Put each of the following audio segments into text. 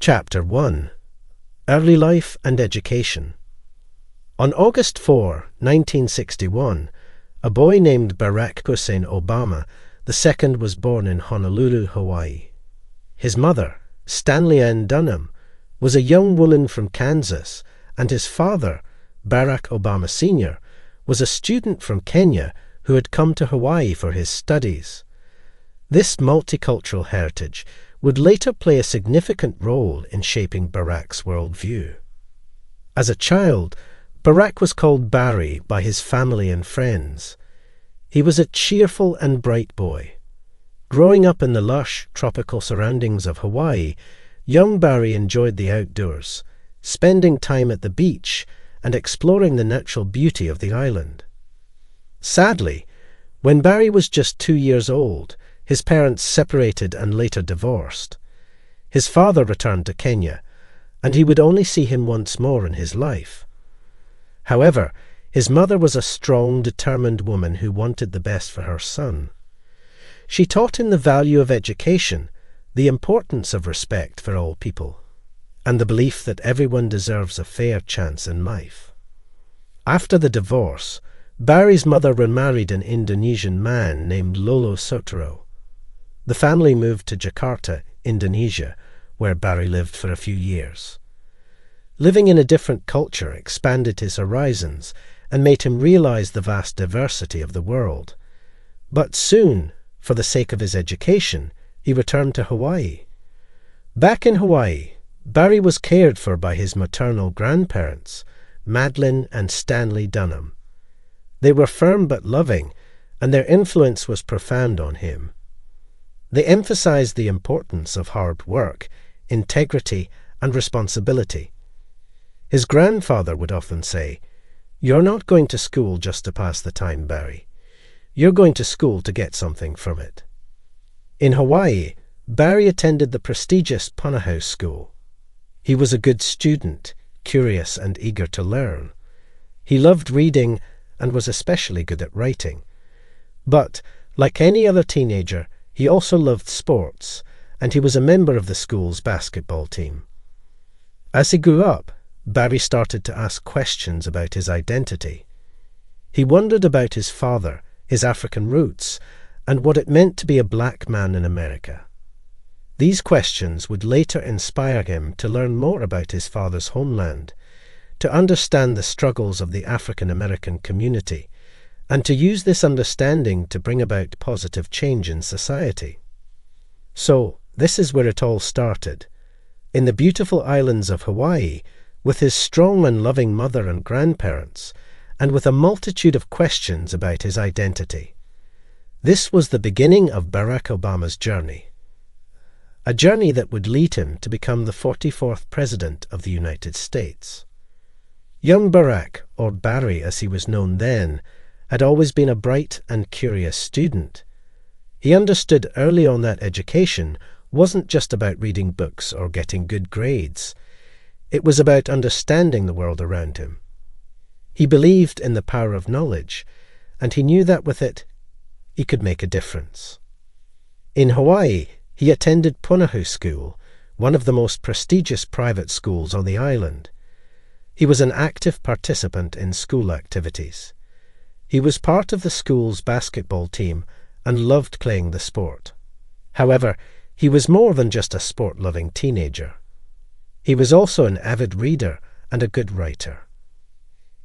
Chapter 1. Early Life and Education. On August 4, 1961, a boy named Barack Hussein Obama II was born in Honolulu, Hawaii. His mother, Stanley Ann Dunham, was a young woman from Kansas, and his father, Barack Obama Sr., was a student from Kenya who had come to Hawaii for his studies. This multicultural heritage would later play a significant role in shaping Barack's worldview. As a child, Barack was called Barry by his family and friends. He was a cheerful and bright boy. Growing up in the lush, tropical surroundings of Hawaii, young Barry enjoyed the outdoors, spending time at the beach and exploring the natural beauty of the island. Sadly, when Barry was just 2 years old, his parents separated and later divorced. His father returned to Kenya, and he would only see him once more in his life. However, his mother was a strong, determined woman who wanted the best for her son. She taught him the value of education, the importance of respect for all people, and the belief that everyone deserves a fair chance in life. After the divorce, Barry's mother remarried an Indonesian man named Lolo Sotero. The family moved to Jakarta, Indonesia, where Barry lived for a few years. Living in a different culture expanded his horizons and made him realize the vast diversity of the world. But soon, for the sake of his education, he returned to Hawaii. Back in Hawaii, Barry was cared for by his maternal grandparents, Madeline and Stanley Dunham. They were firm but loving, and their influence was profound on him. They emphasized the importance of hard work, integrity, and responsibility. His grandfather would often say, "You're not going to school just to pass the time, Barry. You're going to school to get something from it." In Hawaii, Barry attended the prestigious Punahou School. He was a good student, curious and eager to learn. He loved reading and was especially good at writing. But, like any other teenager, he also loved sports, and he was a member of the school's basketball team. As he grew up, Barry started to ask questions about his identity. He wondered about his father, his African roots, and what it meant to be a black man in America. These questions would later inspire him to learn more about his father's homeland, to understand the struggles of the African American community, and to use this understanding to bring about positive change in society. So, this is where it all started, in the beautiful islands of Hawaii, with his strong and loving mother and grandparents, and with a multitude of questions about his identity. This was the beginning of Barack Obama's journey, a journey that would lead him to become the 44th President of the United States. Young Barack, or Barry as he was known then, had always been a bright and curious student. He understood early on that education wasn't just about reading books or getting good grades. It was about understanding the world around him. He believed in the power of knowledge, and he knew that with it, he could make a difference. In Hawaii, he attended Punahou School, one of the most prestigious private schools on the island. He was an active participant in school activities. He was part of the school's basketball team and loved playing the sport. However, he was more than just a sport-loving teenager. He was also an avid reader and a good writer.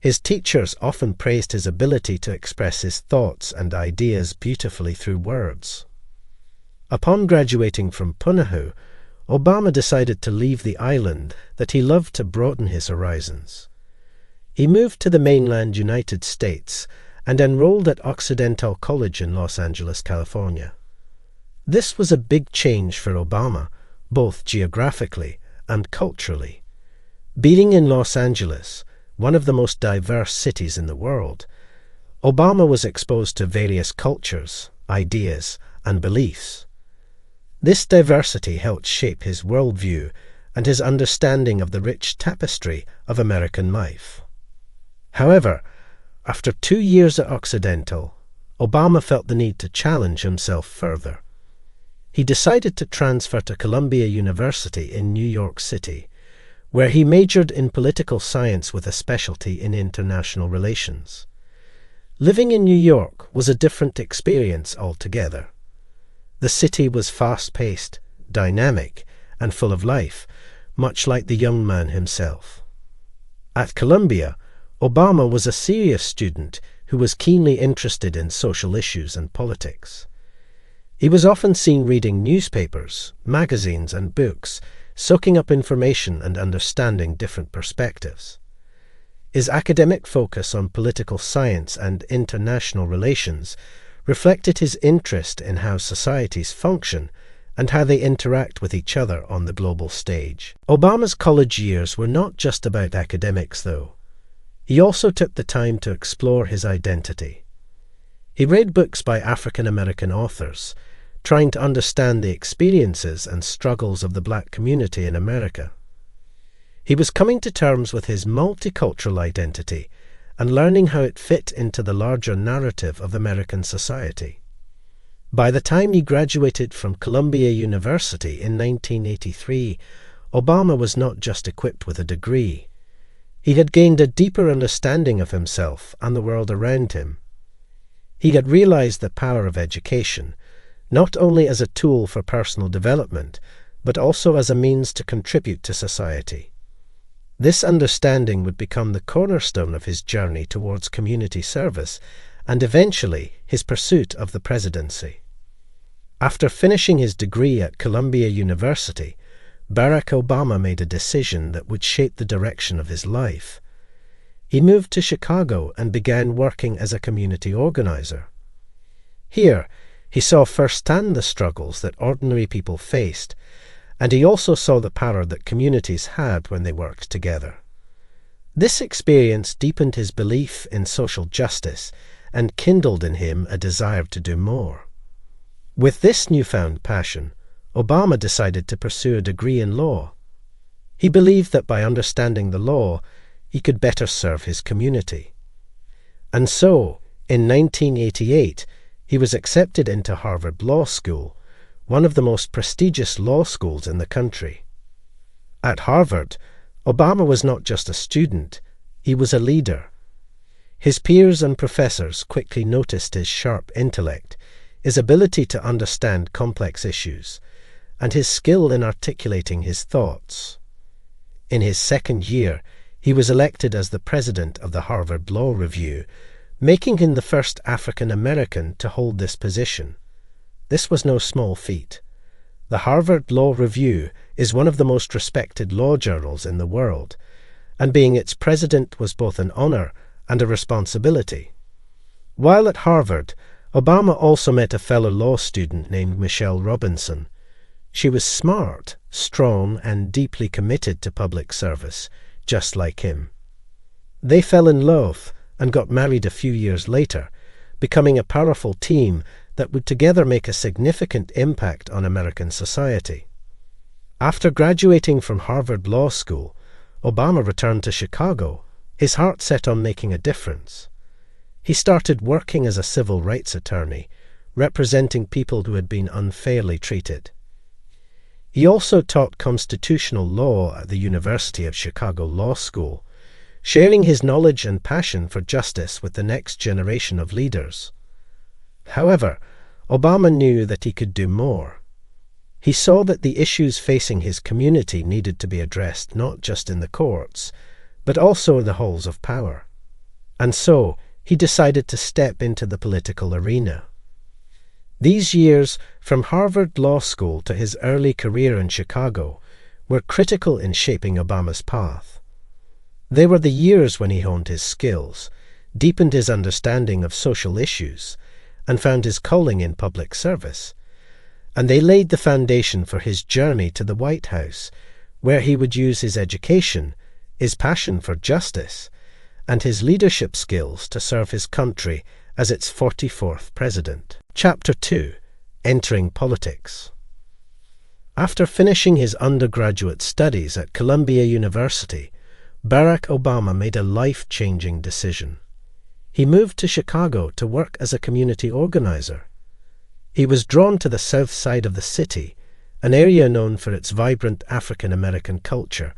His teachers often praised his ability to express his thoughts and ideas beautifully through words. Upon graduating from Punahou, Obama decided to leave the island that he loved to broaden his horizons. He moved to the mainland United States and enrolled at Occidental College in Los Angeles, California. This was a big change for Obama, both geographically and culturally. Being in Los Angeles, one of the most diverse cities in the world, Obama was exposed to various cultures, ideas, and beliefs. This diversity helped shape his worldview and his understanding of the rich tapestry of American life. However, after 2 years at Occidental, Obama felt the need to challenge himself further. he decided to transfer to Columbia University in New York City, where he majored in political science with a specialty in international relations. Living in New York was a different experience altogether. The city was fast-paced, dynamic, and full of life, much like the young man himself. At Columbia, Obama was a serious student who was keenly interested in social issues and politics. He was often seen reading newspapers, magazines, and books, soaking up information and understanding different perspectives. His academic focus on political science and international relations reflected his interest in how societies function and how they interact with each other on the global stage. Obama's college years were not just about academics, though. He also took the time to explore his identity. He read books by African American authors, trying to understand the experiences and struggles of the black community in America. He was coming to terms with his multicultural identity and learning how it fit into the larger narrative of American society. By the time he graduated from Columbia University in 1983, Obama was not just equipped with a degree. He had gained a deeper understanding of himself and the world around him. He had realized the power of education, not only as a tool for personal development, but also as a means to contribute to society. This understanding would become the cornerstone of his journey towards community service and eventually his pursuit of the presidency. After finishing his degree at Columbia University, Barack Obama made a decision that would shape the direction of his life. He moved to Chicago and began working as a community organizer. Here, he saw firsthand the struggles that ordinary people faced, and he also saw the power that communities had when they worked together. This experience deepened his belief in social justice and kindled in him a desire to do more. With this newfound passion, Obama decided to pursue a degree in law. He believed that by understanding the law, he could better serve his community. And so, in 1988, he was accepted into Harvard Law School, one of the most prestigious law schools in the country. At Harvard, Obama was not just a student, he was a leader. His peers and professors quickly noticed his sharp intellect, his ability to understand complex issues, and his skill in articulating his thoughts. In his second year, he was elected as the president of the Harvard Law Review, making him the first African American to hold this position. This was no small feat. The Harvard Law Review is one of the most respected law journals in the world, and being its president was both an honor and a responsibility. While at Harvard, Obama also met a fellow law student named Michelle Robinson. She was smart, strong, and deeply committed to public service, just like him. They fell in love and got married a few years later, becoming a powerful team that would together make a significant impact on American society. After graduating from Harvard Law School, Obama returned to Chicago, his heart set on making a difference. He started working as a civil rights attorney, representing people who had been unfairly treated. He also taught constitutional law at the University of Chicago Law School, sharing his knowledge and passion for justice with the next generation of leaders. However, Obama knew that he could do more. He saw that the issues facing his community needed to be addressed not just in the courts, but also in the halls of power. And so, he decided to step into the political arena. These years, from Harvard Law School to his early career in Chicago, were critical in shaping Obama's path. They were the years when he honed his skills, deepened his understanding of social issues, and found his calling in public service. And they laid the foundation for his journey to the White House, where he would use his education, his passion for justice, and his leadership skills to serve his country as its 44th president. Chapter 2. Entering Politics. After finishing his undergraduate studies at Columbia University, Barack Obama made a life-changing decision. He moved to Chicago to work as a community organizer. He was drawn to the south side of the city, an area known for its vibrant African-American culture,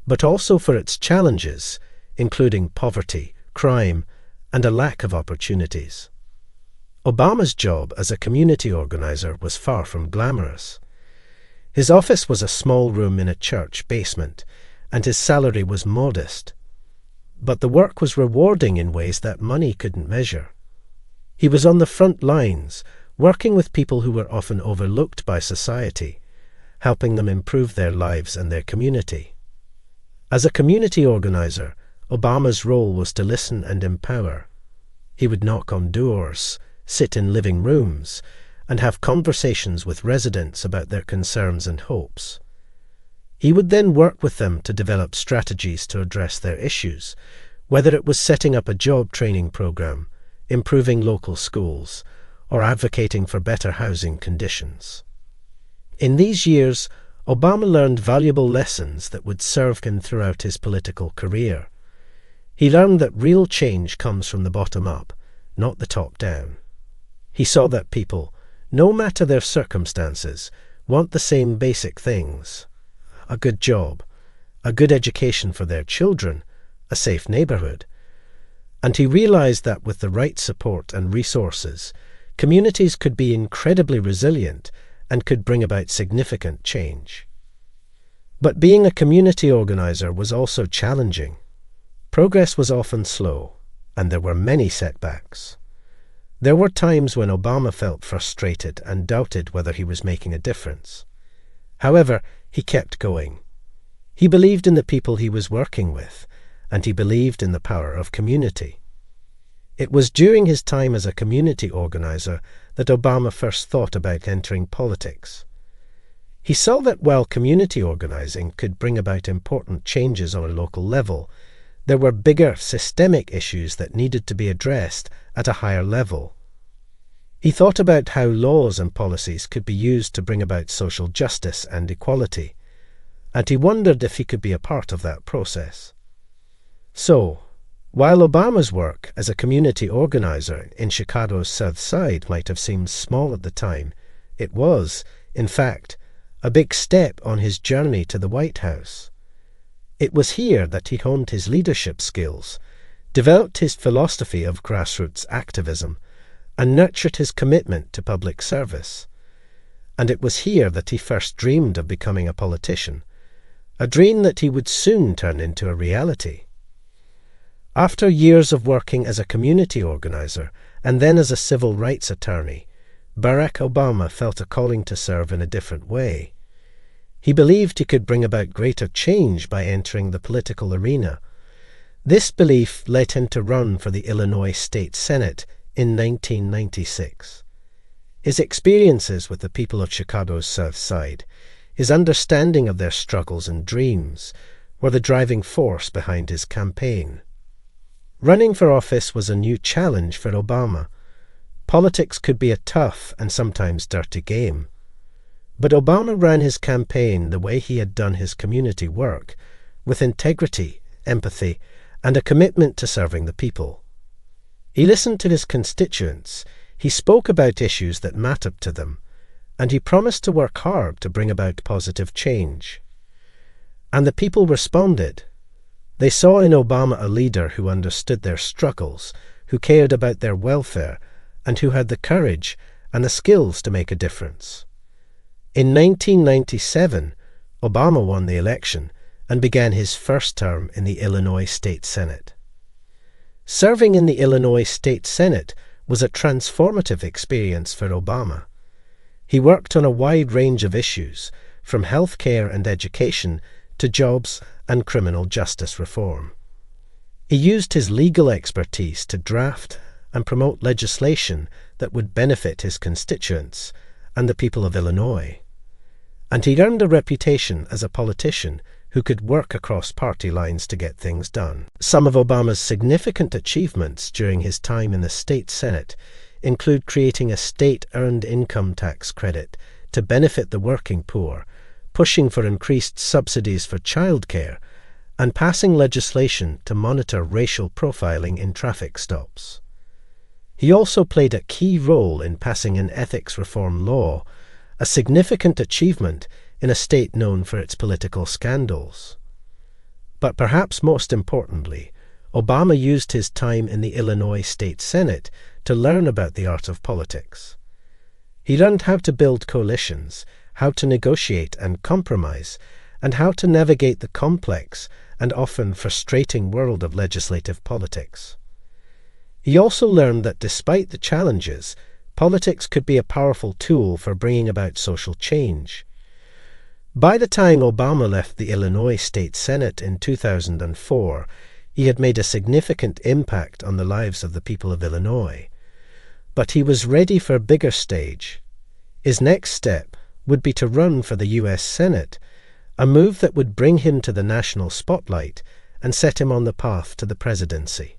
but also for its challenges, including poverty, crime, and a lack of opportunities. Obama's job as a community organizer was far from glamorous. His office was a small room in a church basement, and his salary was modest. But the work was rewarding in ways that money couldn't measure. He was on the front lines, working with people who were often overlooked by society, helping them improve their lives and their community. As a community organizer, Obama's role was to listen and empower. He would knock on doors, sit in living rooms, and have conversations with residents about their concerns and hopes. He would then work with them to develop strategies to address their issues, whether it was setting up a job training program, improving local schools, or advocating for better housing conditions. In these years, Obama learned valuable lessons that would serve him throughout his political career. He learned that real change comes from the bottom up, not the top down. He saw that people, no matter their circumstances, want the same basic things: a good job, a good education for their children, a safe neighborhood. And he realized that with the right support and resources, communities could be incredibly resilient and could bring about significant change. But being a community organizer was also challenging. Progress was often slow, and there were many setbacks. There were times when Obama felt frustrated and doubted whether he was making a difference. However, he kept going. He believed in the people he was working with, and he believed in the power of community. It was during his time as a community organizer that Obama first thought about entering politics. He saw that while community organizing could bring about important changes on a local level, there were bigger systemic issues that needed to be addressed at a higher level. He thought about how laws and policies could be used to bring about social justice and equality, and he wondered if he could be a part of that process. So, while Obama's work as a community organizer in Chicago's South Side might have seemed small at the time, it was, in fact, a big step on his journey to the White House. It was here that he honed his leadership skills, developed his philosophy of grassroots activism, and nurtured his commitment to public service. And it was here that he first dreamed of becoming a politician, a dream that he would soon turn into a reality. After years of working as a community organizer and then as a civil rights attorney, Barack Obama felt a calling to serve in a different way. He believed he could bring about greater change by entering the political arena. This belief led him to run for the Illinois State Senate in 1996. His experiences with the people of Chicago's South Side, his understanding of their struggles and dreams, were the driving force behind his campaign. Running for office was a new challenge for Obama. Politics could be a tough and sometimes dirty game. But Obama ran his campaign the way he had done his community work, with integrity, empathy, and a commitment to serving the people. He listened to his constituents, he spoke about issues that mattered to them, and he promised to work hard to bring about positive change. And the people responded. They saw in Obama a leader who understood their struggles, who cared about their welfare, and who had the courage and the skills to make a difference. In 1997, Obama won the election and began his first term in the Illinois State Senate. Serving in the Illinois State Senate was a transformative experience for Obama. He worked on a wide range of issues, from health care and education to jobs and criminal justice reform. He used his legal expertise to draft and promote legislation that would benefit his constituents and the people of Illinois. And he earned a reputation as a politician who could work across party lines to get things done. Some of Obama's significant achievements during his time in the state Senate include creating a state earned income tax credit to benefit the working poor, pushing for increased subsidies for childcare, and passing legislation to monitor racial profiling in traffic stops. He also played a key role in passing an ethics reform law, a significant achievement in a state known for its political scandals. But perhaps most importantly, Obama used his time in the Illinois State Senate to learn about the art of politics. He learned how to build coalitions, how to negotiate and compromise, and how to navigate the complex and often frustrating world of legislative politics. He also learned that despite the challenges, politics could be a powerful tool for bringing about social change. By the time Obama left the Illinois State Senate in 2004, he had made a significant impact on the lives of the people of Illinois. But he was ready for a bigger stage. His next step would be to run for the U.S. Senate, a move that would bring him to the national spotlight and set him on the path to the presidency.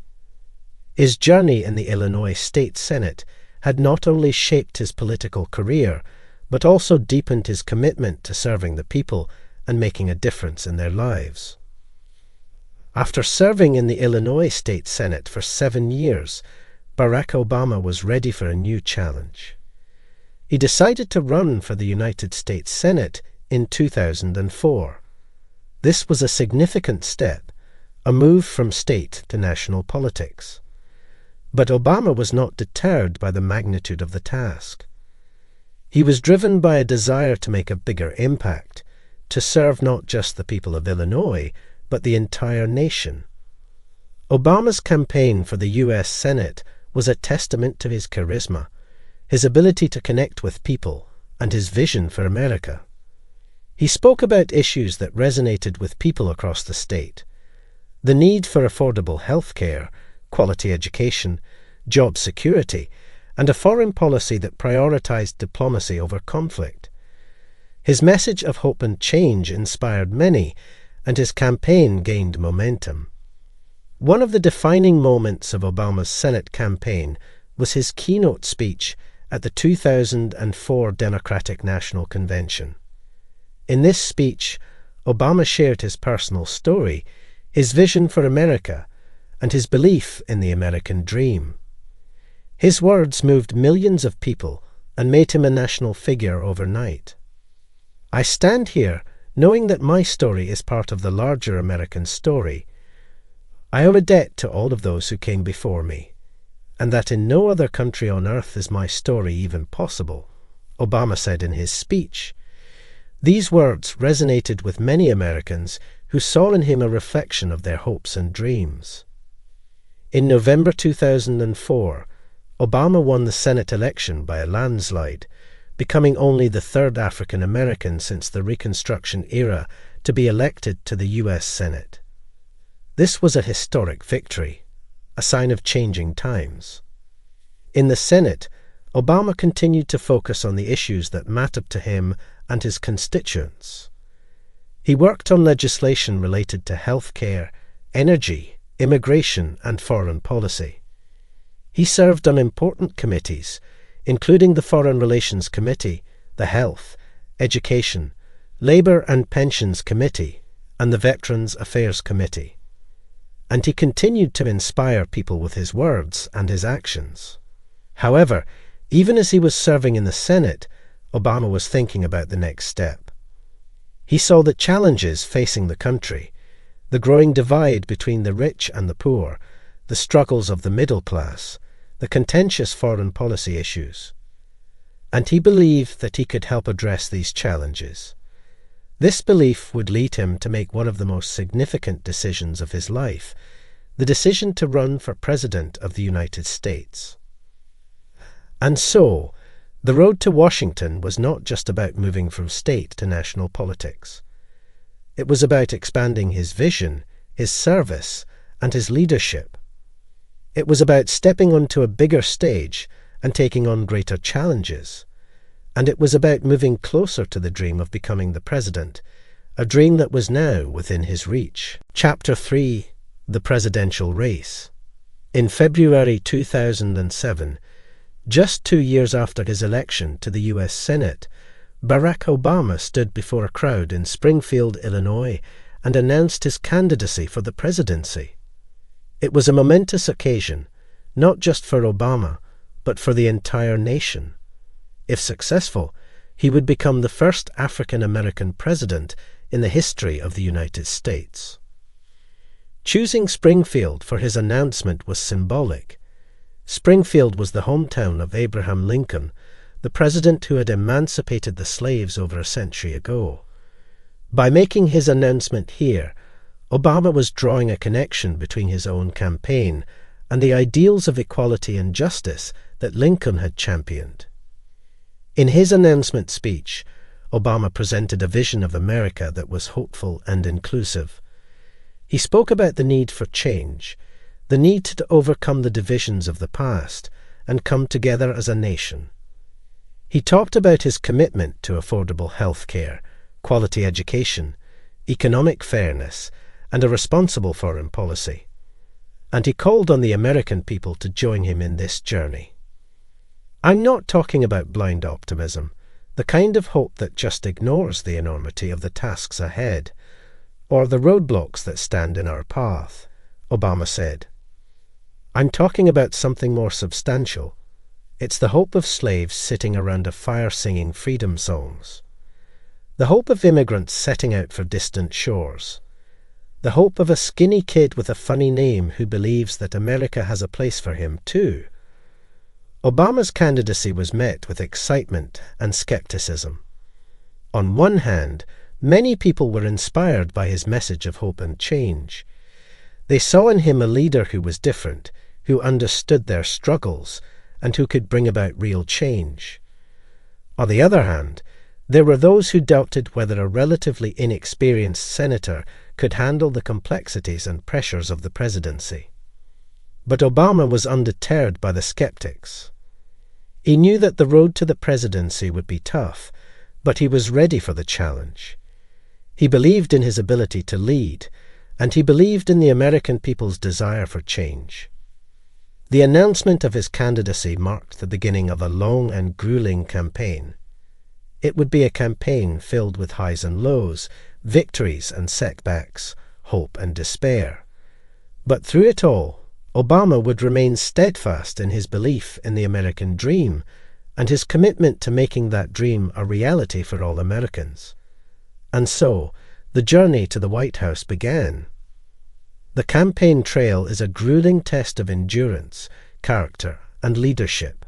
His journey in the Illinois State Senate had not only shaped his political career, but also deepened his commitment to serving the people and making a difference in their lives. After serving in the Illinois State Senate for 7 years, Barack Obama was ready for a new challenge. He decided to run for the United States Senate in 2004. This was a significant step, a move from state to national politics. But Obama was not deterred by the magnitude of the task. He was driven by a desire to make a bigger impact, to serve not just the people of Illinois, but the entire nation. Obama's campaign for the U.S. Senate was a testament to his charisma, his ability to connect with people, and his vision for America. He spoke about issues that resonated with people across the state: the need for affordable health care, quality education, job security, and a foreign policy that prioritized diplomacy over conflict. His message of hope and change inspired many, and his campaign gained momentum. One of the defining moments of Obama's Senate campaign was his keynote speech at the 2004 Democratic National Convention. In this speech, Obama shared his personal story, his vision for America, and his belief in the American dream. His words moved millions of people and made him a national figure overnight. I stand here knowing that my story is part of the larger American story. I owe a debt to all of those who came before me, and that in no other country on earth is my story even possible, Obama said in his speech. These words resonated with many Americans who saw in him a reflection of their hopes and dreams. In November 2004, Obama won the Senate election by a landslide, becoming only the third African American since the Reconstruction era to be elected to the U.S. Senate. This was a historic victory, a sign of changing times. In the Senate, Obama continued to focus on the issues that mattered to him and his constituents. He worked on legislation related to health care, energy, immigration, and foreign policy. He served on important committees, including the Foreign Relations Committee, the Health, Education, Labour and Pensions Committee, and the Veterans Affairs Committee. And he continued to inspire people with his words and his actions. However, even as he was serving in the Senate, Obama was thinking about the next step. He saw the challenges facing the country, the growing divide between the rich and the poor, the struggles of the middle class, the contentious foreign policy issues. And he believed that he could help address these challenges. This belief would lead him to make one of the most significant decisions of his life, the decision to run for President of the United States. And so, the road to Washington was not just about moving from state to national politics. It was about expanding his vision, his service, and his leadership. It was about stepping onto a bigger stage and taking on greater challenges. And it was about moving closer to the dream of becoming the president, a dream that was now within his reach. Chapter 3: The Presidential Race. In February 2007, just 2 years after his election to the U.S. Senate, Barack Obama stood before a crowd in Springfield, Illinois, and announced his candidacy for the presidency. It was a momentous occasion, not just for Obama, but for the entire nation. If successful, he would become the first African-American president in the history of the United States. Choosing Springfield for his announcement was symbolic. Springfield was the hometown of Abraham Lincoln, the president who had emancipated the slaves over a century ago. By making his announcement here, Obama was drawing a connection between his own campaign and the ideals of equality and justice that Lincoln had championed. In his announcement speech, Obama presented a vision of America that was hopeful and inclusive. He spoke about the need for change, the need to overcome the divisions of the past and come together as a nation. He talked about his commitment to affordable health care, quality education, economic fairness, and a responsible foreign policy. And he called on the American people to join him in this journey. I'm not talking about blind optimism, the kind of hope that just ignores the enormity of the tasks ahead, or the roadblocks that stand in our path, Obama said. I'm talking about something more substantial. It's the hope of slaves sitting around a fire singing freedom songs. The hope of immigrants setting out for distant shores. The hope of a skinny kid with a funny name who believes that America has a place for him too. Obama's candidacy was met with excitement and skepticism. On one hand, many people were inspired by his message of hope and change. They saw in him a leader who was different, who understood their struggles, and who could bring about real change. On the other hand, there were those who doubted whether a relatively inexperienced senator could handle the complexities and pressures of the presidency. But Obama was undeterred by the skeptics. He knew that the road to the presidency would be tough, but he was ready for the challenge. He believed in his ability to lead, and he believed in the American people's desire for change. The announcement of his candidacy marked the beginning of a long and grueling campaign. It would be a campaign filled with highs and lows, victories and setbacks, hope and despair. But through it all, Obama would remain steadfast in his belief in the American dream and his commitment to making that dream a reality for all Americans. And so, the journey to the White House began. The campaign trail is a grueling test of endurance, character, and leadership.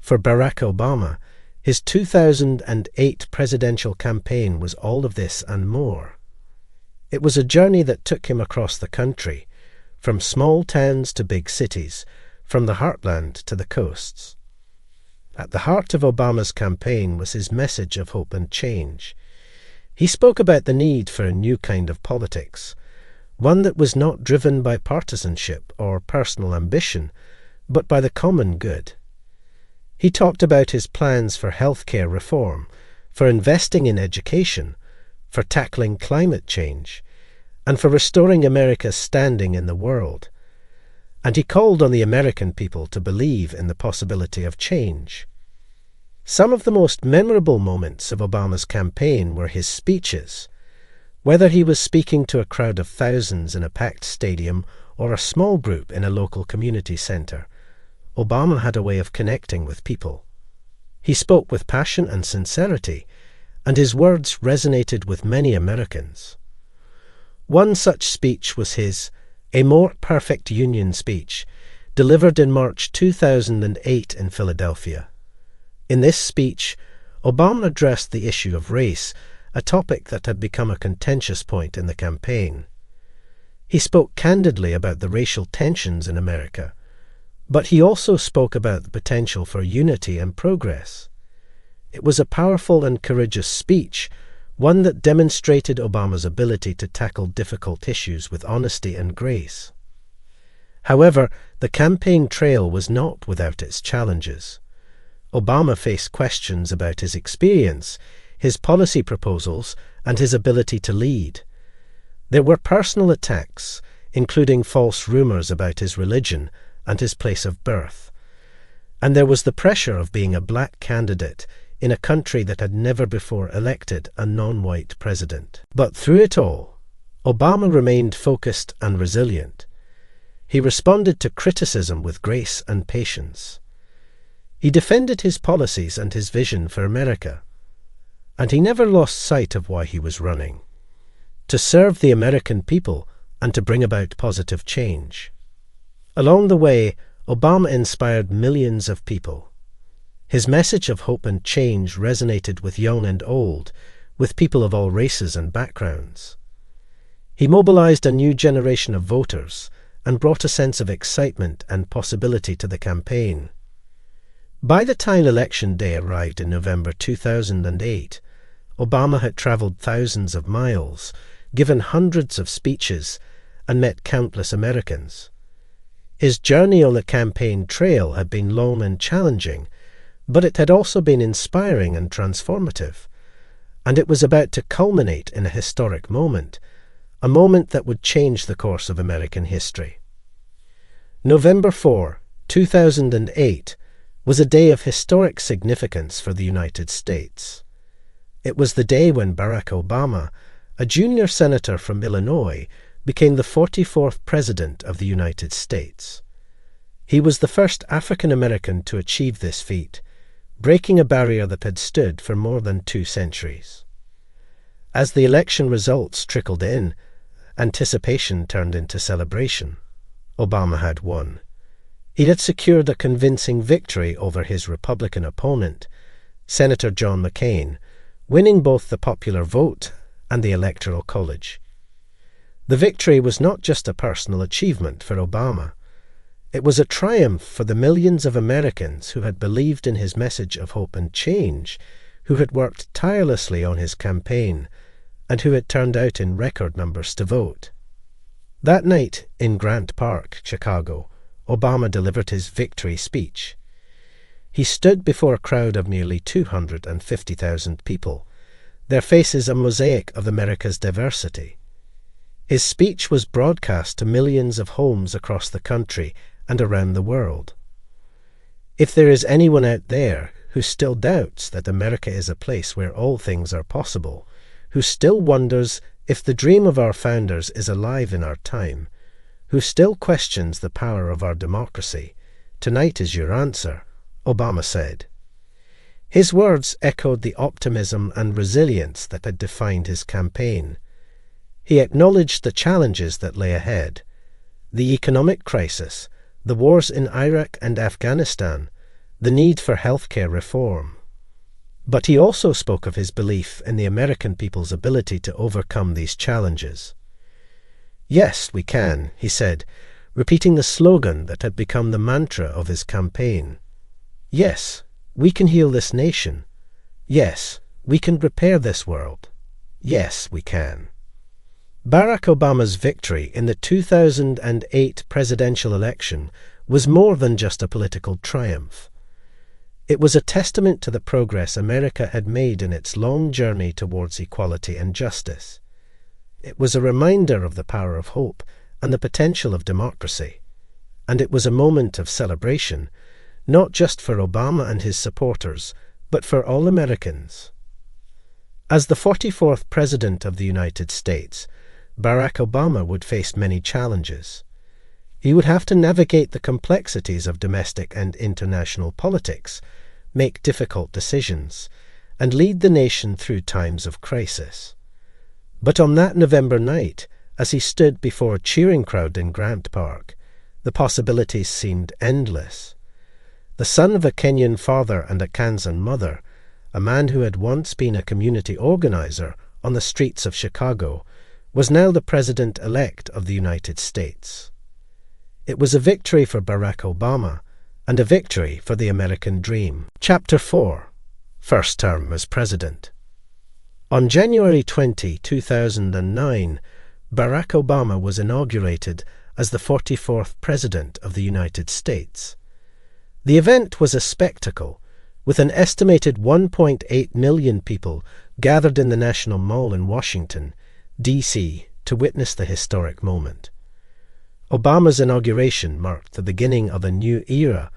For Barack Obama, his 2008 presidential campaign was all of this and more. It was a journey that took him across the country, from small towns to big cities, from the heartland to the coasts. At the heart of Obama's campaign was his message of hope and change. He spoke about the need for a new kind of politics, one that was not driven by partisanship or personal ambition, but by the common good. He talked about his plans for healthcare reform, for investing in education, for tackling climate change, and for restoring America's standing in the world. And he called on the American people to believe in the possibility of change. Some of the most memorable moments of Obama's campaign were his speeches. Whether he was speaking to a crowd of thousands in a packed stadium or a small group in a local community center, Obama had a way of connecting with people. He spoke with passion and sincerity, and his words resonated with many Americans. One such speech was his A More Perfect Union speech, delivered in March 2008 in Philadelphia. In this speech, Obama addressed the issue of race, a topic that had become a contentious point in the campaign. He spoke candidly about the racial tensions in America, but he also spoke about the potential for unity and progress. It was a powerful and courageous speech, one that demonstrated Obama's ability to tackle difficult issues with honesty and grace. However, the campaign trail was not without its challenges. Obama faced questions about his experience, his policy proposals, and his ability to lead. There were personal attacks, including false rumors about his religion and his place of birth. And there was the pressure of being a black candidate in a country that had never before elected a non-white president. But through it all, Obama remained focused and resilient. He responded to criticism with grace and patience. He defended his policies and his vision for America, and he never lost sight of why he was running: to serve the American people and to bring about positive change. Along the way, Obama inspired millions of people. His message of hope and change resonated with young and old, with people of all races and backgrounds. He mobilized a new generation of voters and brought a sense of excitement and possibility to the campaign. By the time Election Day arrived in November 2008, Obama had traveled thousands of miles, given hundreds of speeches, and met countless Americans. His journey on the campaign trail had been long and challenging, but it had also been inspiring and transformative, and it was about to culminate in a historic moment, a moment that would change the course of American history. November 4, 2008, was a day of historic significance for the United States. It was the day when Barack Obama, a junior senator from Illinois, became the 44th President of the United States. He was the first African American to achieve this feat, breaking a barrier that had stood for more than 2 centuries. As the election results trickled in, anticipation turned into celebration. Obama had won. He had secured a convincing victory over his Republican opponent, Senator John McCain, winning both the popular vote and the Electoral College. The victory was not just a personal achievement for Obama. It was a triumph for the millions of Americans who had believed in his message of hope and change, who had worked tirelessly on his campaign, and who had turned out in record numbers to vote. That night in Grant Park, Chicago, Obama delivered his victory speech. He stood before a crowd of nearly 250,000 people, their faces a mosaic of America's diversity. His speech was broadcast to millions of homes across the country and around the world. If there is anyone out there who still doubts that America is a place where all things are possible, who still wonders if the dream of our founders is alive in our time, who still questions the power of our democracy, tonight is your answer, Obama said. His words echoed the optimism and resilience that had defined his campaign. He acknowledged the challenges that lay ahead: the economic crisis, the wars in Iraq and Afghanistan, the need for healthcare reform. But he also spoke of his belief in the American people's ability to overcome these challenges. "Yes, we can," he said, repeating the slogan that had become the mantra of his campaign. "Yes, we can heal this nation. Yes, we can repair this world. Yes, we can." Barack Obama's victory in the 2008 presidential election was more than just a political triumph. It was a testament to the progress America had made in its long journey towards equality and justice. It was a reminder of the power of hope and the potential of democracy. And it was a moment of celebration, not just for Obama and his supporters, but for all Americans. As the 44th President of the United States, Barack Obama would face many challenges. He would have to navigate the complexities of domestic and international politics, make difficult decisions, and lead the nation through times of crisis. But on that November night, as he stood before a cheering crowd in Grant Park, the possibilities seemed endless. The son of a Kenyan father and a Kansan mother, a man who had once been a community organizer on the streets of Chicago, was now the President-elect of the United States. It was a victory for Barack Obama and a victory for the American dream. Chapter 4. First Term as President. On January 20, 2009, Barack Obama was inaugurated as the 44th President of the United States. The event was a spectacle, with an estimated 1.8 million people gathered in the National Mall in Washington, D.C., to witness the historic moment. Obama's inauguration marked the beginning of a new era,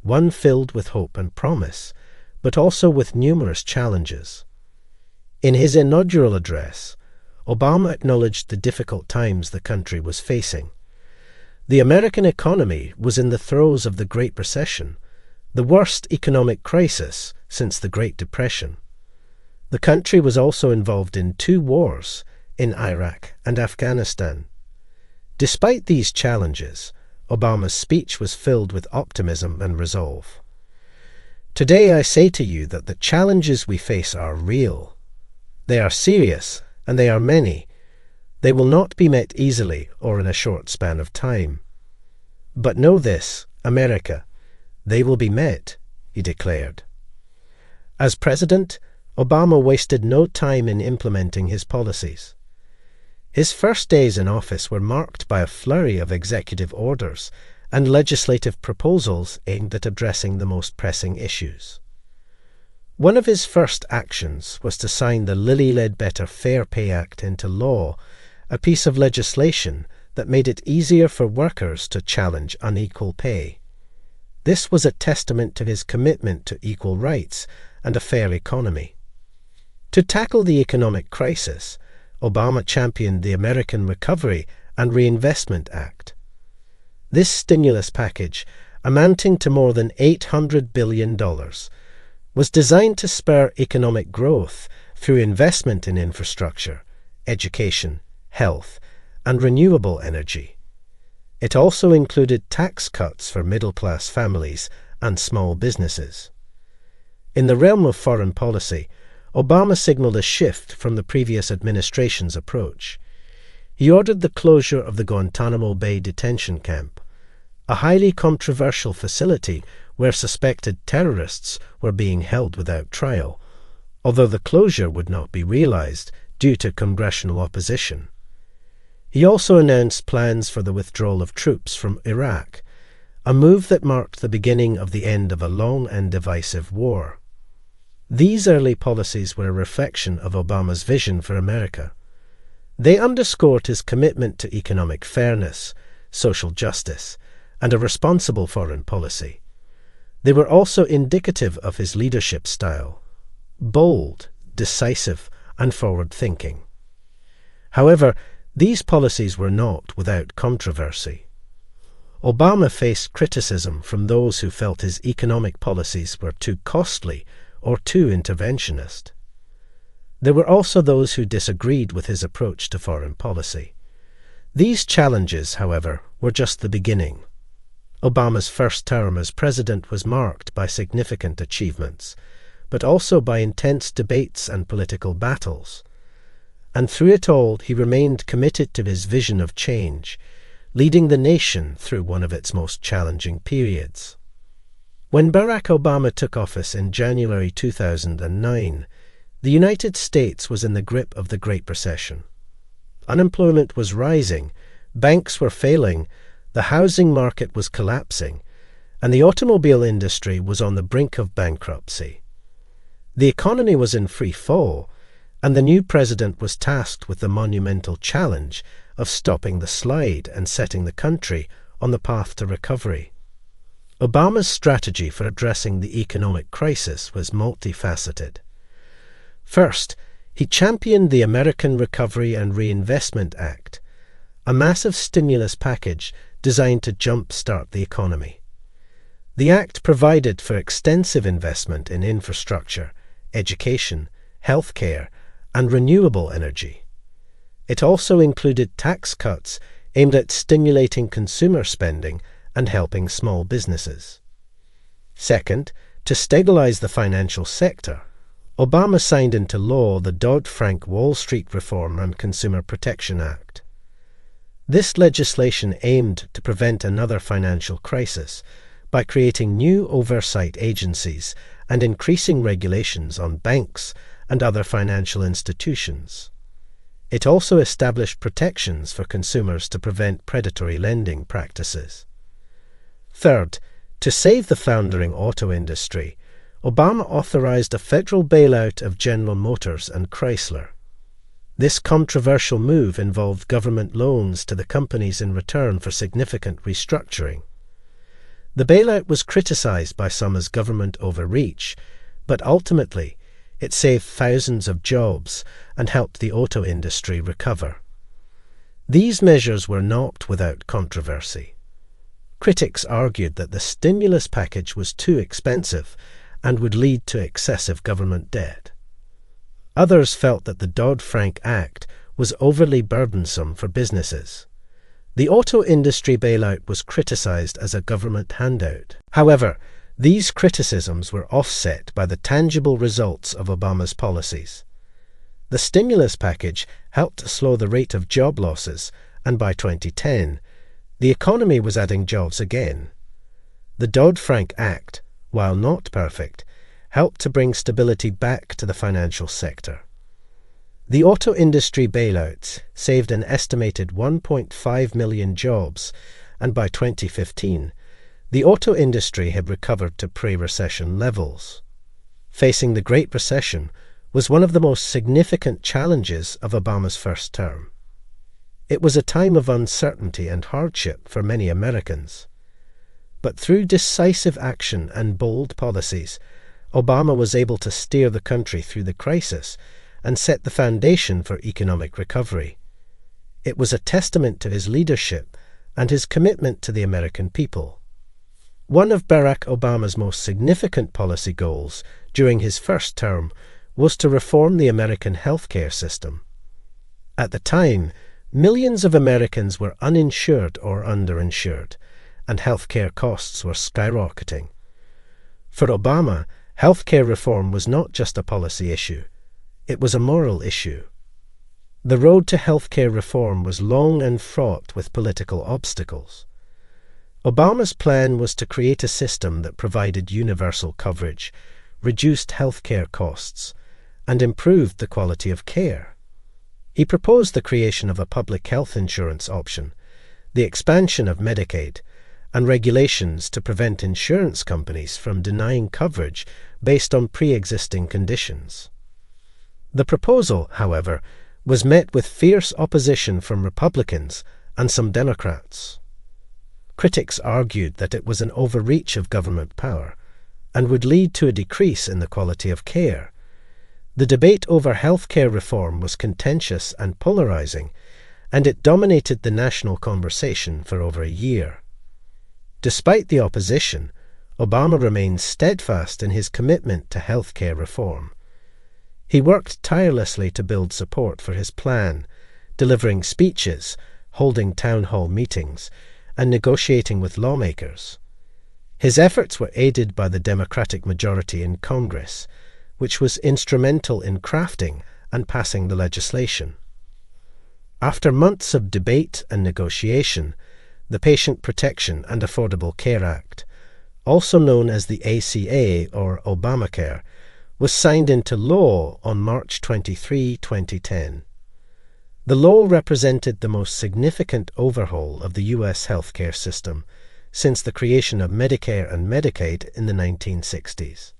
one filled with hope and promise, but also with numerous challenges. In his inaugural address, Obama acknowledged the difficult times the country was facing. The American economy was in the throes of the Great Recession, the worst economic crisis since the Great Depression. The country was also involved in 2 wars, in Iraq and Afghanistan. Despite these challenges, Obama's speech was filled with optimism and resolve. Today I say to you that the challenges we face are real. They are serious, and they are many. They will not be met easily or in a short span of time. But know this, America, they will be met, he declared. As president, Obama wasted no time in implementing his policies. His first days in office were marked by a flurry of executive orders and legislative proposals aimed at addressing the most pressing issues. One of his first actions was to sign the Lilly Ledbetter Fair Pay Act into law, a piece of legislation that made it easier for workers to challenge unequal pay. This was a testament to his commitment to equal rights and a fair economy. To tackle the economic crisis, Obama championed the American Recovery and Reinvestment Act. This stimulus package, amounting to more than $800 billion, was designed to spur economic growth through investment in infrastructure, education, health, and renewable energy. It also included tax cuts for middle-class families and small businesses. In the realm of foreign policy, Obama signaled a shift from the previous administration's approach. He ordered the closure of the Guantanamo Bay detention camp, a highly controversial facility where suspected terrorists were being held without trial, although the closure would not be realized due to congressional opposition. He also announced plans for the withdrawal of troops from Iraq, a move that marked the beginning of the end of a long and divisive war. These early policies were a reflection of Obama's vision for America. They underscored his commitment to economic fairness, social justice, and a responsible foreign policy. They were also indicative of his leadership style: bold, decisive, and forward-thinking. However, these policies were not without controversy. Obama faced criticism from those who felt his economic policies were too costly or too interventionist. There were also those who disagreed with his approach to foreign policy. These challenges, however, were just the beginning. Obama's first term as president was marked by significant achievements, but also by intense debates and political battles. And through it all, he remained committed to his vision of change, leading the nation through one of its most challenging periods. When Barack Obama took office in January 2009, the United States was in the grip of the Great Recession. Unemployment was rising, banks were failing, the housing market was collapsing, and the automobile industry was on the brink of bankruptcy. The economy was in free fall, and the new president was tasked with the monumental challenge of stopping the slide and setting the country on the path to recovery. Obama's strategy for addressing the economic crisis was multifaceted. First, he championed the American Recovery and Reinvestment Act, a massive stimulus package designed to jump-start the economy. The act provided for extensive investment in infrastructure, education, healthcare, and renewable energy. It also included tax cuts aimed at stimulating consumer spending and helping small businesses. Second, to stabilize the financial sector, Obama signed into law the Dodd-Frank Wall Street Reform and Consumer Protection Act. This legislation aimed to prevent another financial crisis by creating new oversight agencies and increasing regulations on banks and other financial institutions. It also established protections for consumers to prevent predatory lending practices. Third, to save the floundering auto industry, Obama authorized a federal bailout of General Motors and Chrysler. This controversial move involved government loans to the companies in return for significant restructuring. The bailout was criticized by some as government overreach, but ultimately it saved thousands of jobs and helped the auto industry recover. These measures were not without controversy. Critics argued that the stimulus package was too expensive and would lead to excessive government debt. Others felt that the Dodd-Frank Act was overly burdensome for businesses. The auto industry bailout was criticized as a government handout. However, these criticisms were offset by the tangible results of Obama's policies. The stimulus package helped slow the rate of job losses, and by 2010, the economy was adding jobs again. The Dodd-Frank Act, while not perfect, helped to bring stability back to the financial sector. The auto industry bailouts saved an estimated 1.5 million jobs, and by 2015, the auto industry had recovered to pre-recession levels. Facing the Great Recession was one of the most significant challenges of Obama's first term. It was a time of uncertainty and hardship for many Americans. But through decisive action and bold policies, Obama was able to steer the country through the crisis and set the foundation for economic recovery. It was a testament to his leadership and his commitment to the American people. One of Barack Obama's most significant policy goals during his first term was to reform the American healthcare system. At the time, millions of Americans were uninsured or underinsured, and healthcare costs were skyrocketing. For Obama, healthcare reform was not just a policy issue, it was a moral issue. The road to healthcare reform was long and fraught with political obstacles. Obama's plan was to create a system that provided universal coverage, reduced healthcare costs, and improved the quality of care. He proposed the creation of a public health insurance option, the expansion of Medicaid, and regulations to prevent insurance companies from denying coverage based on pre-existing conditions. The proposal, however, was met with fierce opposition from Republicans and some Democrats. Critics argued that it was an overreach of government power and would lead to a decrease in the quality of care. The debate over healthcare reform was contentious and polarizing, and it dominated the national conversation for over a year. Despite the opposition, Obama remained steadfast in his commitment to healthcare reform. He worked tirelessly to build support for his plan, delivering speeches, holding town hall meetings, and negotiating with lawmakers. His efforts were aided by the Democratic majority in Congress, which was instrumental in crafting and passing the legislation. After months of debate and negotiation, the Patient Protection and Affordable Care Act, also known as the ACA or Obamacare, was signed into law on March 23, 2010. The law represented the most significant overhaul of the U.S. healthcare system since the creation of Medicare and Medicaid in the 1960s.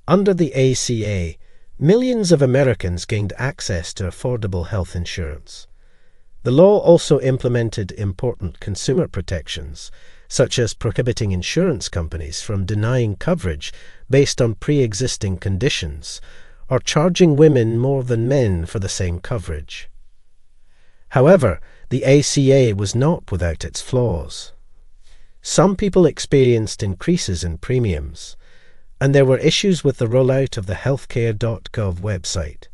Under the ACA, millions of Americans gained access to affordable health insurance. The law also implemented important consumer protections, such as prohibiting insurance companies from denying coverage based on pre-existing conditions or charging women more than men for the same coverage. However, the ACA was not without its flaws. Some people experienced increases in premiums, and there were issues with the rollout of the healthcare.gov website.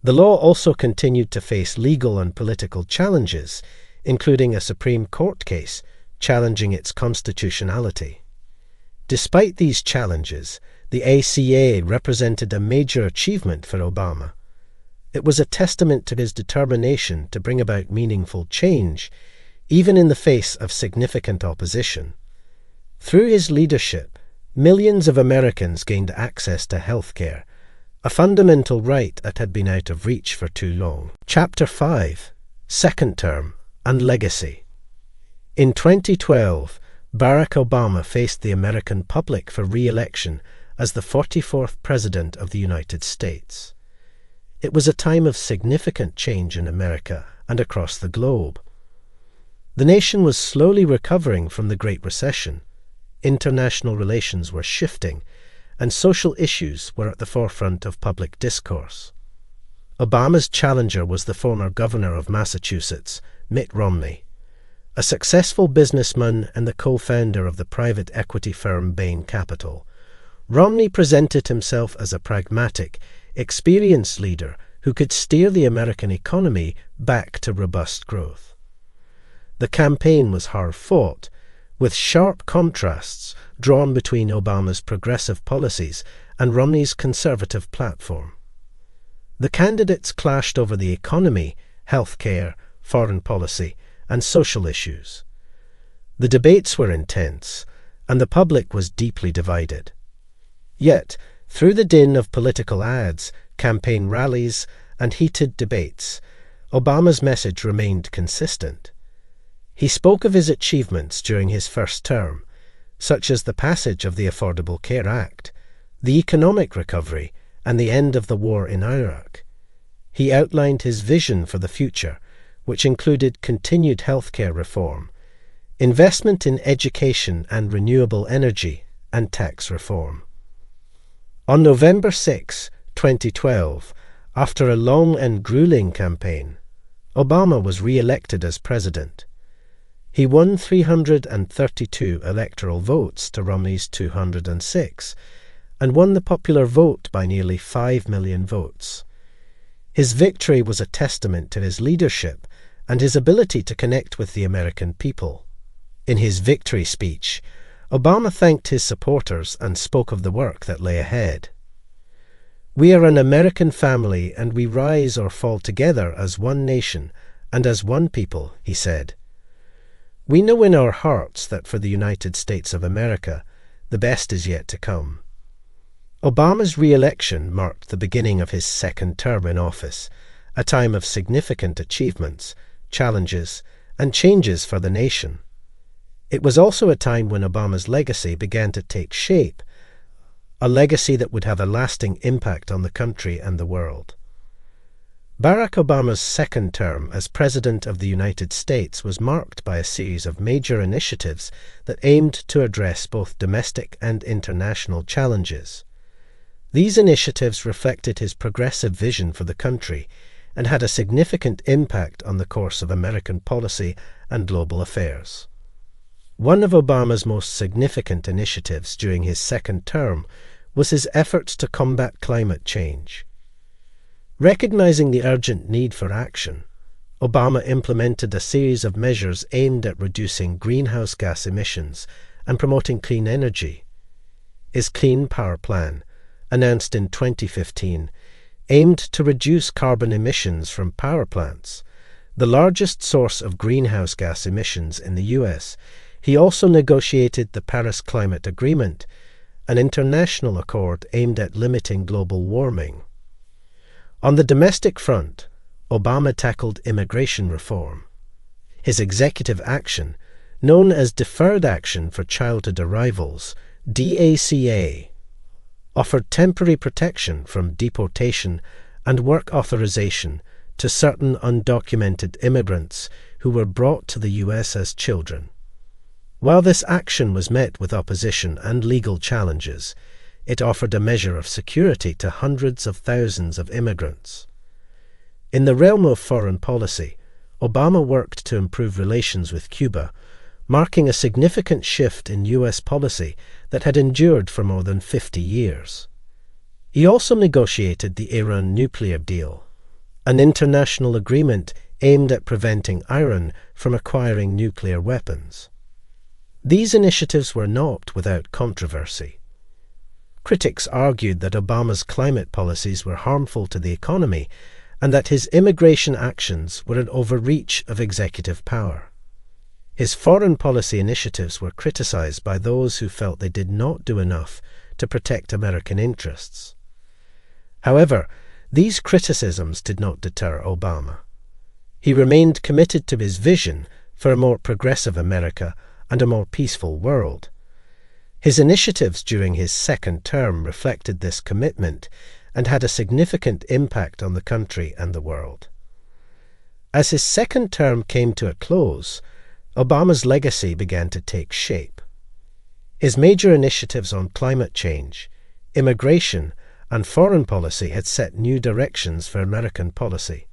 The law also continued to face legal and political challenges, including a Supreme Court case challenging its constitutionality. Despite these challenges, the ACA represented a major achievement for Obama. It was a testament to his determination to bring about meaningful change, even in the face of significant opposition. Through his leadership, millions of Americans gained access to health care, a fundamental right that had been out of reach for too long. Chapter 5. Second Term and Legacy. In 2012, Barack Obama faced the American public for re-election as the 44th President of the United States. It was a time of significant change in America and across the globe. The nation was slowly recovering from the Great Recession. International relations were shifting, and social issues were at the forefront of public discourse. Obama's challenger was the former governor of Massachusetts, Mitt Romney. A successful businessman and the co-founder of the private equity firm Bain Capital, Romney presented himself as a pragmatic, experienced leader who could steer the American economy back to robust growth. The campaign was hard-fought, with sharp contrasts drawn between Obama's progressive policies and Romney's conservative platform. The candidates clashed over the economy, healthcare, foreign policy, and social issues. The debates were intense, and the public was deeply divided. Yet, through the din of political ads, campaign rallies, and heated debates, Obama's message remained consistent. He spoke of his achievements during his first term, such as the passage of the Affordable Care Act, the economic recovery, and the end of the war in Iraq. He outlined his vision for the future, which included continued healthcare reform, investment in education and renewable energy, and tax reform. On November 6, 2012, after a long and grueling campaign, Obama was re-elected as president. He won 332 electoral votes to Romney's 206, and won the popular vote by nearly 5 million votes. His victory was a testament to his leadership and his ability to connect with the American people. In his victory speech, Obama thanked his supporters and spoke of the work that lay ahead. "We are an American family, and we rise or fall together as one nation and as one people," he said. "We know in our hearts that for the United States of America, the best is yet to come." Obama's re-election marked the beginning of his second term in office, a time of significant achievements, challenges, and changes for the nation. It was also a time when Obama's legacy began to take shape, a legacy that would have a lasting impact on the country and the world. Barack Obama's second term as President of the United States was marked by a series of major initiatives that aimed to address both domestic and international challenges. These initiatives reflected his progressive vision for the country and had a significant impact on the course of American policy and global affairs. One of Obama's most significant initiatives during his second term was his efforts to combat climate change. Recognizing the urgent need for action, Obama implemented a series of measures aimed at reducing greenhouse gas emissions and promoting clean energy. His Clean Power Plan, announced in 2015, aimed to reduce carbon emissions from power plants, the largest source of greenhouse gas emissions in the US. He also negotiated the Paris Climate Agreement, an international accord aimed at limiting global warming. On the domestic front, Obama tackled immigration reform. His executive action, known as Deferred Action for Childhood Arrivals, DACA, offered temporary protection from deportation and work authorization to certain undocumented immigrants who were brought to the US as children. While this action was met with opposition and legal challenges, it offered a measure of security to hundreds of thousands of immigrants. In the realm of foreign policy, Obama worked to improve relations with Cuba, marking a significant shift in US policy that had endured for more than 50 years. He also negotiated the Iran nuclear deal, an international agreement aimed at preventing Iran from acquiring nuclear weapons. These initiatives were not without controversy. Critics argued that Obama's climate policies were harmful to the economy and that his immigration actions were an overreach of executive power. His foreign policy initiatives were criticized by those who felt they did not do enough to protect American interests. However, these criticisms did not deter Obama. He remained committed to his vision for a more progressive America and a more peaceful world. His initiatives during his second term reflected this commitment and had a significant impact on the country and the world. As his second term came to a close, Obama's legacy began to take shape. His major initiatives on climate change, immigration, and foreign policy had set new directions for American policy.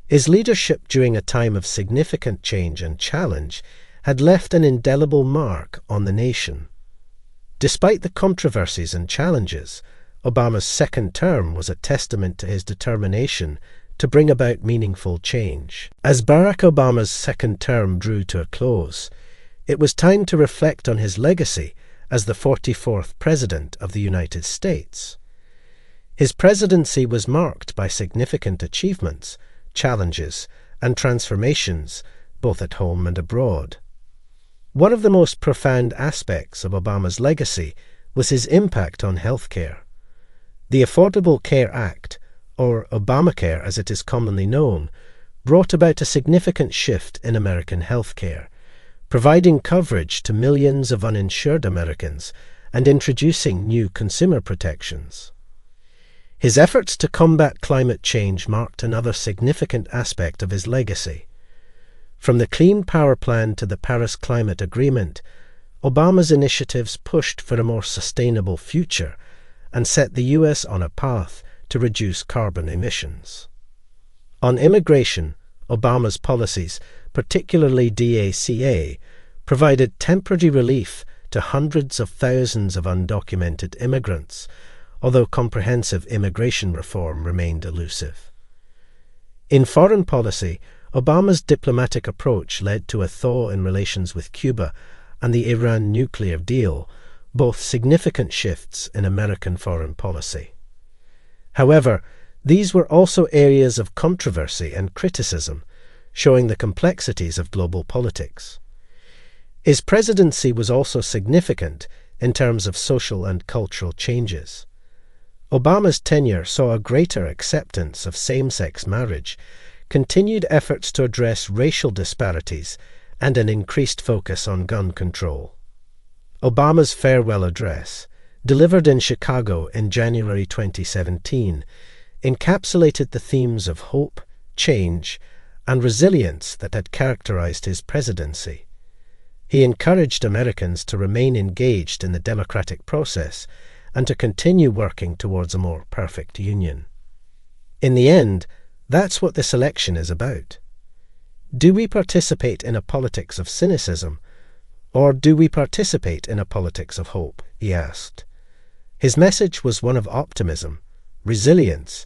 His leadership during a time of significant change and challenge had left an indelible mark on the nation. Despite the controversies and challenges, Obama's second term was a testament to his determination to bring about meaningful change. As Barack Obama's second term drew to a close, it was time to reflect on his legacy as the 44th President of the United States. His presidency was marked by significant achievements, challenges, and transformations, both at home and abroad. One of the most profound aspects of Obama's legacy was his impact on healthcare. The Affordable Care Act, or Obamacare as it is commonly known, brought about a significant shift in American healthcare, providing coverage to millions of uninsured Americans and introducing new consumer protections. His efforts to combat climate change marked another significant aspect of his legacy. From the Clean Power Plan to the Paris Climate Agreement, Obama's initiatives pushed for a more sustainable future and set the U.S. on a path to reduce carbon emissions. On immigration, Obama's policies, particularly DACA, provided temporary relief to hundreds of thousands of undocumented immigrants, although comprehensive immigration reform remained elusive. In foreign policy, Obama's diplomatic approach led to a thaw in relations with Cuba and the Iran nuclear deal, both significant shifts in American foreign policy. However, these were also areas of controversy and criticism, showing the complexities of global politics. His presidency was also significant in terms of social and cultural changes. Obama's tenure saw a greater acceptance of same-sex marriage, continued efforts to address racial disparities, and an increased focus on gun control. Obama's farewell address, delivered in Chicago in January 2017, encapsulated the themes of hope, change, and resilience that had characterized his presidency. He encouraged Americans to remain engaged in the democratic process and to continue working towards a more perfect union. In the end, that's what this election is about. Do we participate in a politics of cynicism, or do we participate in a politics of hope? He asked. His message was one of optimism, resilience,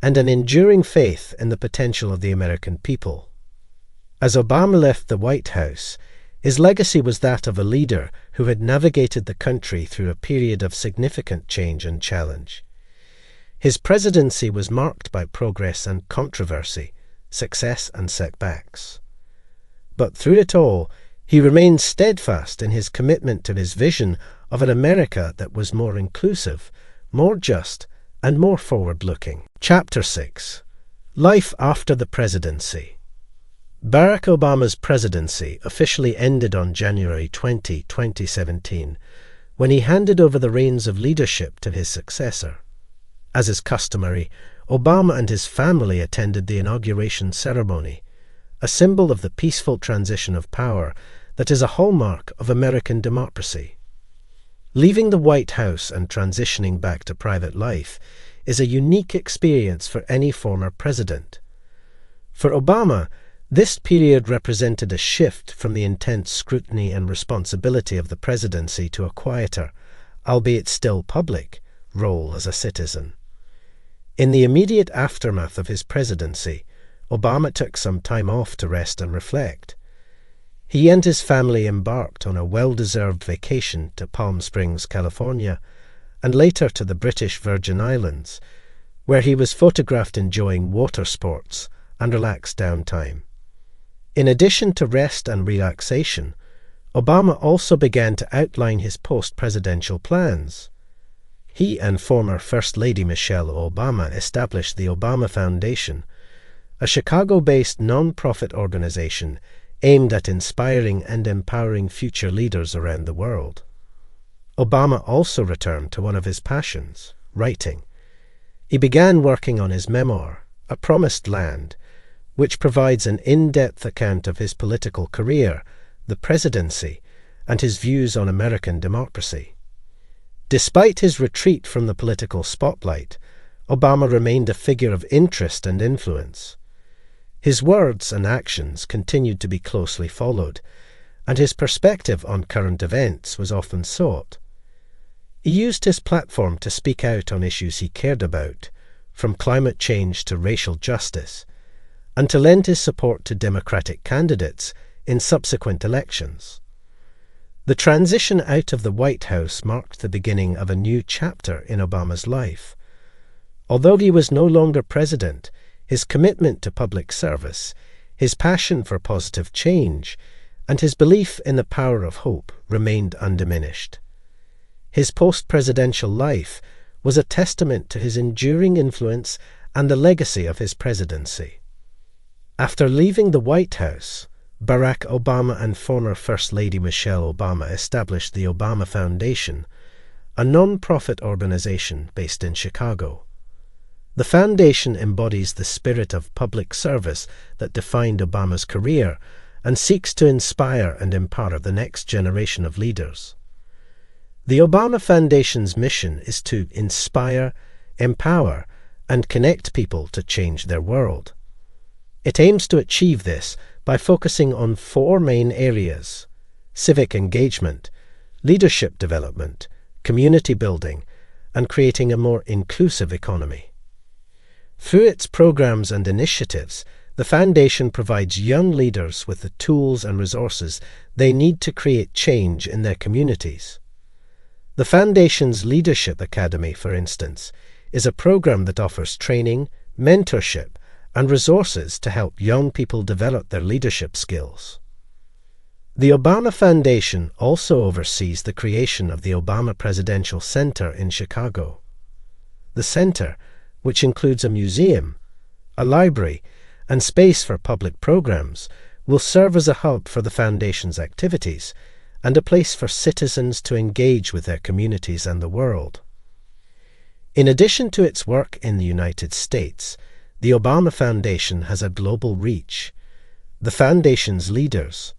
and an enduring faith in the potential of the American people. As Obama left the White House, his legacy was that of a leader who had navigated the country through a period of significant change and challenge. His presidency was marked by progress and controversy, success and setbacks. But through it all, he remained steadfast in his commitment to his vision of an America that was more inclusive, more just, and more forward-looking. Chapter 6. Life after the Presidency. Barack Obama's presidency officially ended on January 20, 2017, when he handed over the reins of leadership to his successor. As is customary, Obama and his family attended the inauguration ceremony, a symbol of the peaceful transition of power that is a hallmark of American democracy. Leaving the White House and transitioning back to private life is a unique experience for any former president. For Obama, this period represented a shift from the intense scrutiny and responsibility of the presidency to a quieter, albeit still public, role as a citizen. In the immediate aftermath of his presidency, Obama took some time off to rest and reflect. He and his family embarked on a well-deserved vacation to Palm Springs, California, and later to the British Virgin Islands, where he was photographed enjoying water sports and relaxed downtime. In addition to rest and relaxation, Obama also began to outline his post-presidential plans. He and former First Lady Michelle Obama established the Obama Foundation, a Chicago-based non-profit organization aimed at inspiring and empowering future leaders around the world. Obama also returned to one of his passions, writing. He began working on his memoir, A Promised Land, which provides an in-depth account of his political career, the presidency, and his views on American democracy. Despite his retreat from the political spotlight, Obama remained a figure of interest and influence. His words and actions continued to be closely followed, and his perspective on current events was often sought. He used his platform to speak out on issues he cared about, from climate change to racial justice, and to lend his support to Democratic candidates in subsequent elections. The transition out of the White House marked the beginning of a new chapter in Obama's life. Although he was no longer president, his commitment to public service, his passion for positive change, and his belief in the power of hope remained undiminished. His post-presidential life was a testament to his enduring influence and the legacy of his presidency. After leaving the White House, Barack Obama and former First Lady Michelle Obama established the Obama Foundation, a non-profit organization based in Chicago. The foundation embodies the spirit of public service that defined Obama's career and seeks to inspire and empower the next generation of leaders. The Obama Foundation's mission is to inspire, empower, and connect people to change their world. It aims to achieve this by focusing on 4 main areas: civic engagement, leadership development, community building, and creating a more inclusive economy. Through its programs and initiatives, the Foundation provides young leaders with the tools and resources they need to create change in their communities. The Foundation's Leadership Academy, for instance, is a program that offers training, mentorship, and resources to help young people develop their leadership skills. The Obama Foundation also oversees the creation of the Obama Presidential Center in Chicago. The center, which includes a museum, a library, and space for public programs, will serve as a hub for the Foundation's activities and a place for citizens to engage with their communities and the world. In addition to its work in the United States, the Obama Foundation has a global reach. The Foundation's Leaders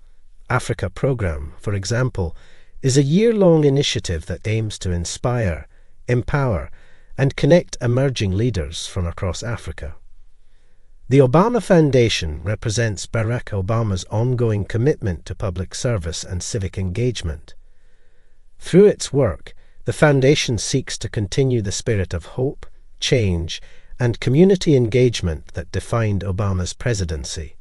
Africa program, for example, is a year-long initiative that aims to inspire, empower, and connect emerging leaders from across Africa. The Obama Foundation represents Barack Obama's ongoing commitment to public service and civic engagement. Through its work, the Foundation seeks to continue the spirit of hope, change, and community engagement that defined Obama's presidency.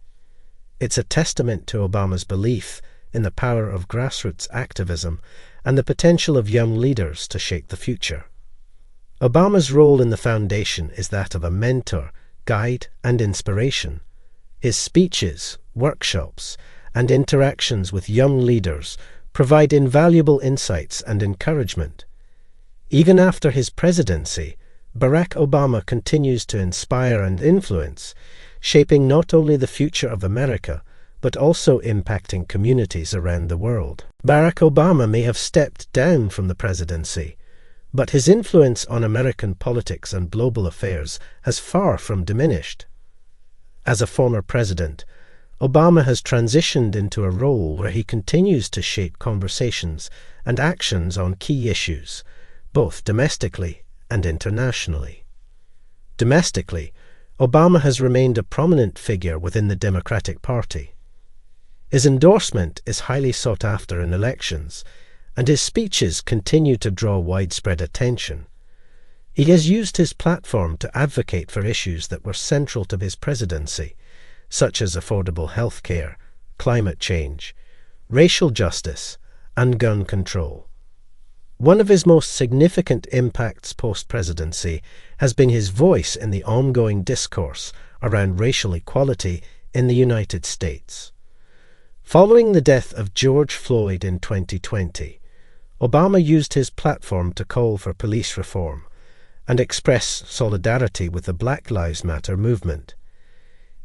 It's a testament to Obama's belief in the power of grassroots activism and the potential of young leaders to shape the future. Obama's role in the Foundation is that of a mentor, guide, and inspiration. His speeches, workshops, and interactions with young leaders provide invaluable insights and encouragement. Even after his presidency, Barack Obama continues to inspire and influence, shaping not only the future of America, but also impacting communities around the world. Barack Obama may have stepped down from the presidency, but his influence on American politics and global affairs has far from diminished. As a former president, Obama has transitioned into a role where he continues to shape conversations and actions on key issues, both domestically and internationally. Domestically, Obama has remained a prominent figure within the Democratic Party. His endorsement is highly sought after in elections, and his speeches continue to draw widespread attention. He has used his platform to advocate for issues that were central to his presidency, such as affordable health care, climate change, racial justice, and gun control. One of his most significant impacts post-presidency has been his voice in the ongoing discourse around racial equality in the United States. Following the death of George Floyd in 2020, Obama used his platform to call for police reform and express solidarity with the Black Lives Matter movement.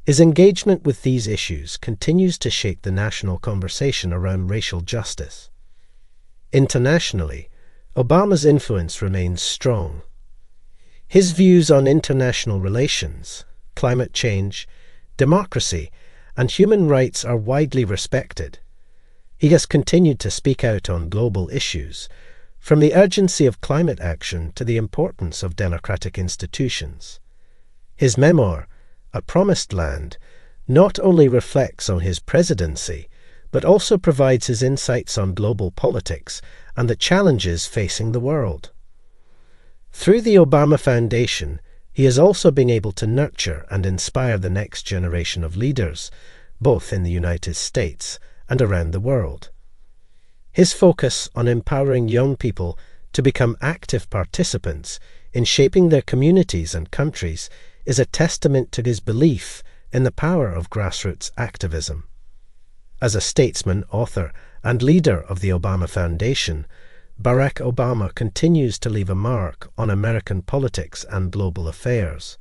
His engagement with these issues continues to shape the national conversation around racial justice. Internationally, Obama's influence remains strong. His views on international relations, climate change, democracy, and human rights are widely respected. He has continued to speak out on global issues, from the urgency of climate action to the importance of democratic institutions. His memoir, A Promised Land, not only reflects on his presidency, but also provides his insights on global politics and the challenges facing the world. Through the Obama Foundation, he has also been able to nurture and inspire the next generation of leaders, both in the United States and around the world. His focus on empowering young people to become active participants in shaping their communities and countries is a testament to his belief in the power of grassroots activism. As a statesman, author, and leader of the Obama Foundation, Barack Obama continues to leave a mark on American politics and global affairs.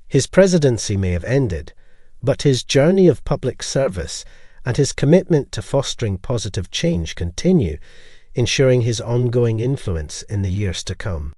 His presidency may have ended, but his journey of public service and his commitment to fostering positive change continue, ensuring his ongoing influence in the years to come.